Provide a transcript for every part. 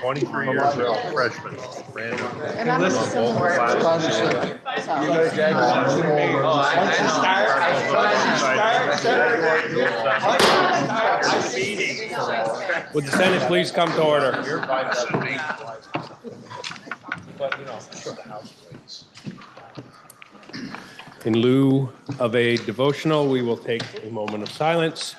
23 years old, freshman. Brand new. And I'm just You Would the Senate please come to order? In lieu of a devotional, we will take a moment of silence.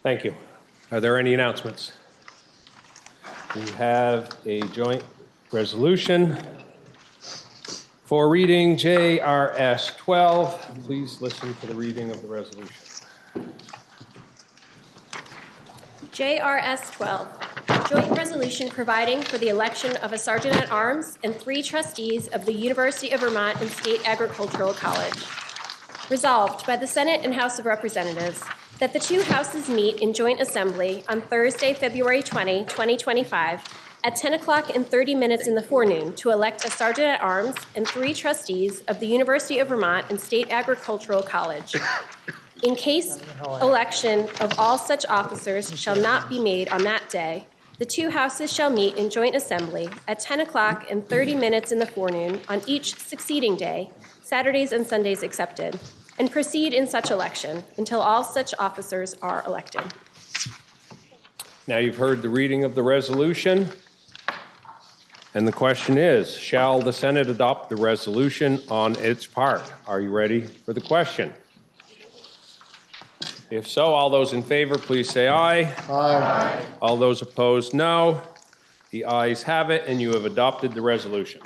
Thank you. Are there any announcements? We have a joint resolution for reading JRS 12. Please listen to the reading of the resolution. JRS 12, joint resolution providing for the election of a sergeant at arms and 3 trustees of the University of Vermont and State Agricultural College. Resolved by the Senate and House of Representatives that the 2 houses meet in joint assembly on Thursday, February 20, 2025 at 10 o'clock and 30 minutes in the forenoon to elect a sergeant at arms and 3 trustees of the University of Vermont and State Agricultural College. In case election of all such officers shall not be made on that day, the 2 houses shall meet in joint assembly at 10 o'clock and 30 minutes in the forenoon on each succeeding day, Saturdays and Sundays excepted, and proceed in such election until all such officers are elected. Now you've heard the reading of the resolution. And the question is, shall the Senate adopt the resolution on its part? Are you ready for the question? If so, all those in favor, please say aye. Aye. All those opposed, no. The ayes have it, and you have adopted the resolution.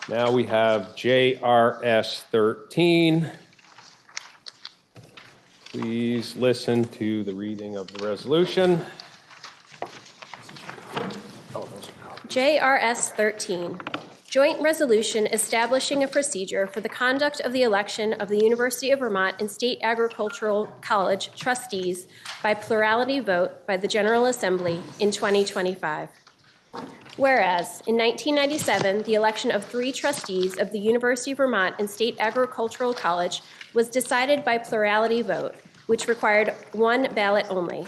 Now we have JRS 13. Please listen to the reading of the resolution. JRS 13, joint resolution establishing a procedure for the conduct of the election of the University of Vermont and State Agricultural College trustees by plurality vote by the General Assembly in 2025. Whereas, in 1997, the election of 3 trustees of the University of Vermont and State Agricultural College was decided by plurality vote, which required 1 ballot only.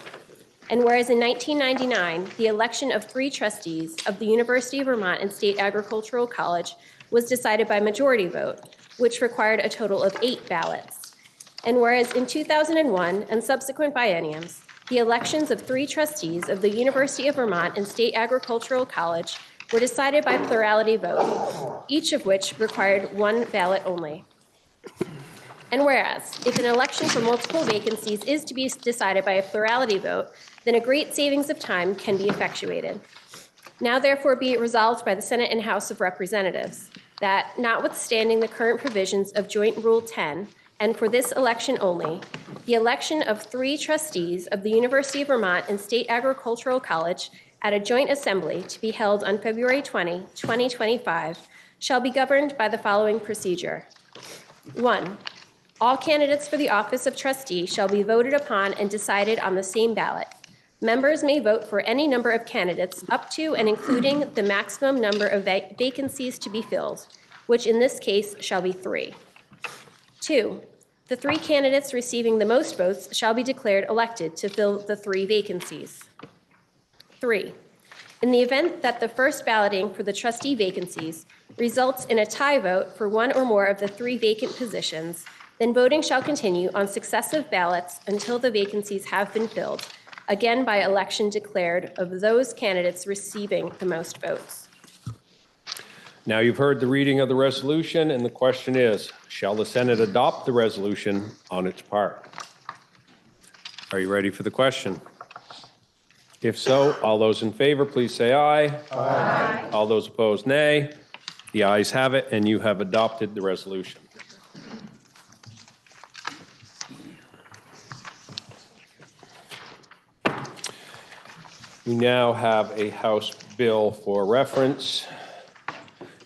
And whereas in 1999, the election of 3 trustees of the University of Vermont and State Agricultural College was decided by majority vote, which required a total of 8 ballots. And whereas in 2001 and subsequent bienniums, the elections of 3 trustees of the University of Vermont and State Agricultural College were decided by plurality vote, each of which required 1 ballot only. And whereas, if an election for multiple vacancies is to be decided by a plurality vote, then a great savings of time can be effectuated. Now therefore be it resolved by the Senate and House of Representatives that, notwithstanding the current provisions of Joint Rule 10, and for this election only, the election of 3 trustees of the University of Vermont and State Agricultural College at a joint assembly to be held on February 20, 2025, shall be governed by the following procedure. 1. All candidates for the office of trustee shall be voted upon and decided on the same ballot. Members may vote for any number of candidates up to and including the maximum number of vacancies to be filled, which in this case shall be 3. 2, the 3 candidates receiving the most votes shall be declared elected to fill the 3 vacancies. 3, in the event that the first balloting for the trustee vacancies results in a tie vote for 1 or more of the 3 vacant positions, then voting shall continue on successive ballots until the vacancies have been filled, again by election declared of those candidates receiving the most votes. Now you've heard the reading of the resolution, and the question is, shall the Senate adopt the resolution on its part? Are you ready for the question? If so, all those in favor, please say aye. Aye. All those opposed, nay. The ayes have it, and you have adopted the resolution. We now have a House bill for reference,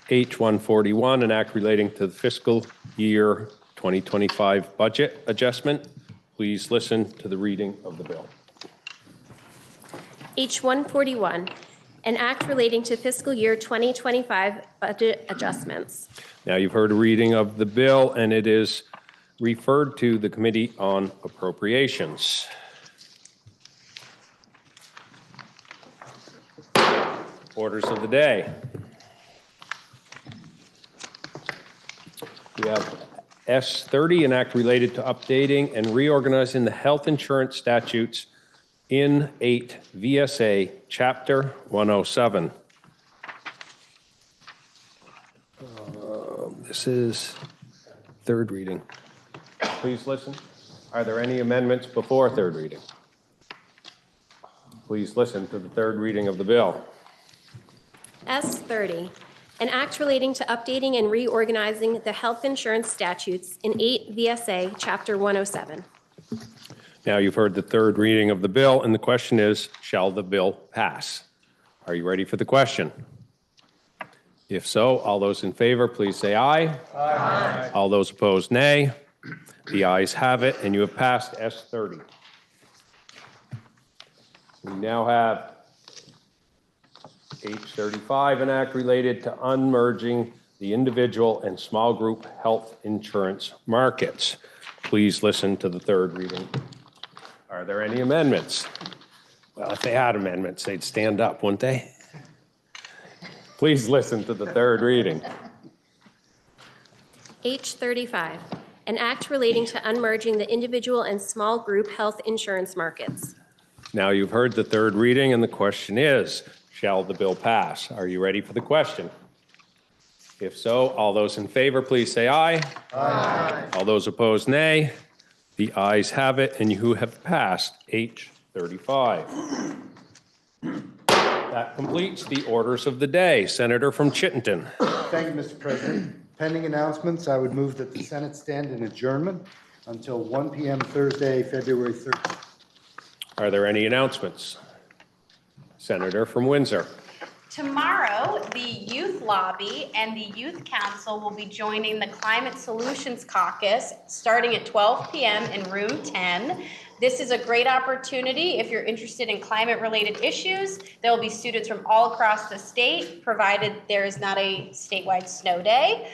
H-141, an act relating to the fiscal year 2025 budget adjustment. Please listen to the reading of the bill. H-141, an act relating to fiscal year 2025 budget adjustments. Now you've heard a reading of the bill, and it is referred to the Committee on Appropriations. Orders of the day. We have S30, an act related to updating and reorganizing the health insurance statutes in 8 VSA Chapter 107. This is third reading. Please listen. Are there any amendments before third reading? Please listen to the third reading of the bill. S30, an act relating to updating and reorganizing the health insurance statutes in 8 VSA Chapter 107. Now you've heard the third reading of the bill, and the question is, shall the bill pass? Are you ready for the question? If so, all those in favor, please say aye. Aye. All those opposed, nay. The ayes have it, and you have passed S30. We now have H35, an act related to unmerging the individual and small group health insurance markets. Please listen to the third reading. Are there any amendments? Well, if they had amendments, they'd stand up, wouldn't they? Please listen to the third reading. H35, an act relating to unmerging the individual and small group health insurance markets. Now you've heard the third reading, and the question is, shall the bill pass? Are you ready for the question? If so, all those in favor, please say aye. Aye. All those opposed, nay. The ayes have it, and you have passed H35. That completes the orders of the day. Senator from Chittenden. Thank you, Mr. President. Pending announcements, I would move that the Senate stand in adjournment until 1 p.m. Thursday, February 13th. Are there any announcements? Senator from Windsor. Tomorrow, the Youth Lobby and the Youth Council will be joining the Climate Solutions Caucus starting at 12 p.m. in room 10. This is a great opportunity if you're interested in climate-related issues. There will be students from all across the state, provided there is not a statewide snow day.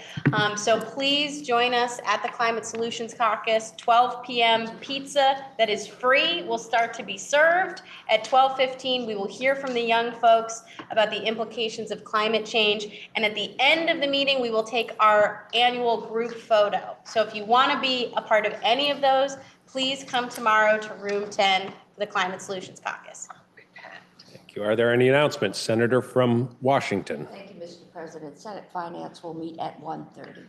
So please join us at the Climate Solutions Caucus, 12 p.m. Pizza that is free will start to be served. At 12:15, we will hear from the young folks about the implications of climate change. And at the end of the meeting, we will take our annual group photo. So if you want to be a part of any of those, please come tomorrow to room 10 for the Climate Solutions Caucus. Thank you. Are there any announcements? Senator from Washington. Thank you, Mr. President. Senate Finance will meet at 1:30.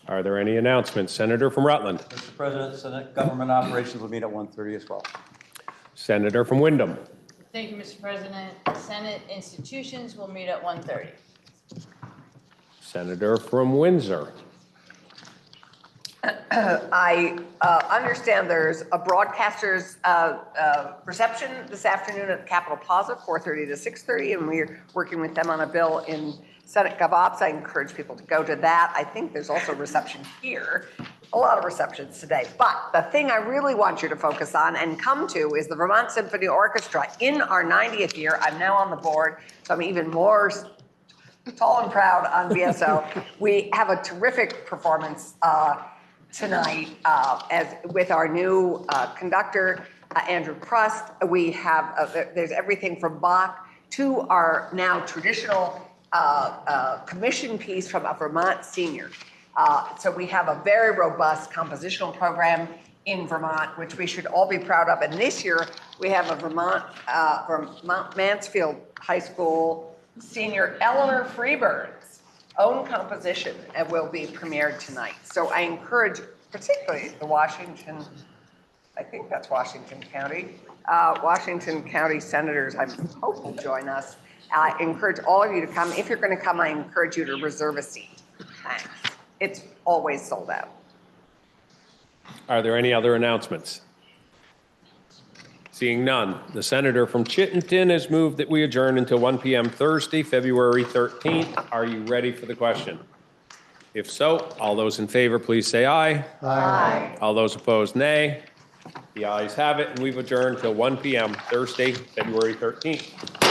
Are there any announcements? Senator from Rutland. Mr. President, Senate Government Operations will meet at 1:30 as well. Senator from Windham. Thank you, Mr. President. Senate institutions will meet at 1:30. Senator from Windsor. I understand there's a broadcaster's reception this afternoon at Capitol Plaza, 4:30 to 6:30, and we're working with them on a bill in Senate GovOps. I encourage people to go to that. I think there's also a reception here, a lot of receptions today. But the thing I really want you to focus on and come to is the Vermont Symphony Orchestra. In our 90th year, I'm now on the board, so I'm even more tall and proud on VSO. We have a terrific performance tonight, as with our new conductor, Andrew Prust. We have, there's everything from Bach to our now traditional commission piece from a Vermont senior. So we have a very robust compositional program in Vermont, which we should all be proud of. And this year, we have a Vermont Mansfield High School senior, Eleanor Freebird's own composition, and will be premiered tonight. So I encourage particularly the Washington, I think that's Washington County senators, I hope will join us. I encourage all of you to come. If you're going to come, I encourage you to reserve a seat. Thanks. It's always sold out. Are there any other announcements? Seeing none, the senator from Chittenden has moved that we adjourn until 1 p.m. Thursday, February 13th. Are you ready for the question? If so, all those in favor, please say aye. Aye. All those opposed, nay. The ayes have it, and we've adjourned till 1 p.m. Thursday, February 13th.